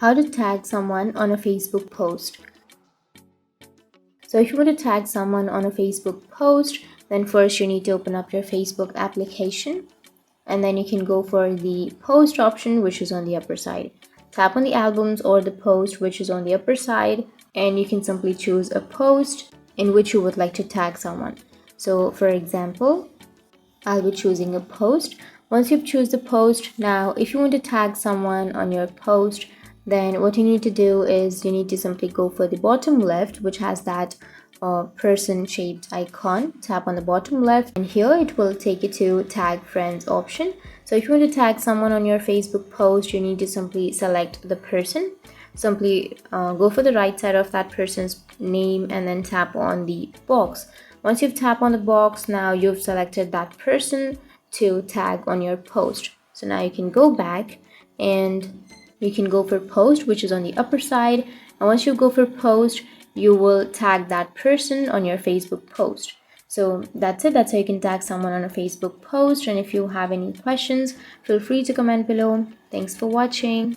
How to tag someone on a Facebook post. So if you want to tag someone on a Facebook post, then first you need to open up your Facebook application, and then you can go for the post option, which is on the upper side. Tap on the albums or the post, which is on the upper side, and you can simply choose a post in which you would like to tag someone. So for example, I'll be choosing a post. Once you've chosen the post, now if you want to tag someone on your post, then what you need to do is you need to simply go for the bottom left, which has that person shaped icon. Tap on the bottom left, and here it will take you to tag friends option. So if you want to tag someone on your Facebook post, you need to simply select the person. Simply go for the right side of that person's name and then tap on the box. Once you've tapped on the box, now you've selected that person to tag on your post. So now you can go back and you can go for post, which is on the upper side. And once you go for post, you will tag that person on your Facebook post. So that's it. That's how you can tag someone on a Facebook post. And if you have any questions, feel free to comment below. Thanks for watching.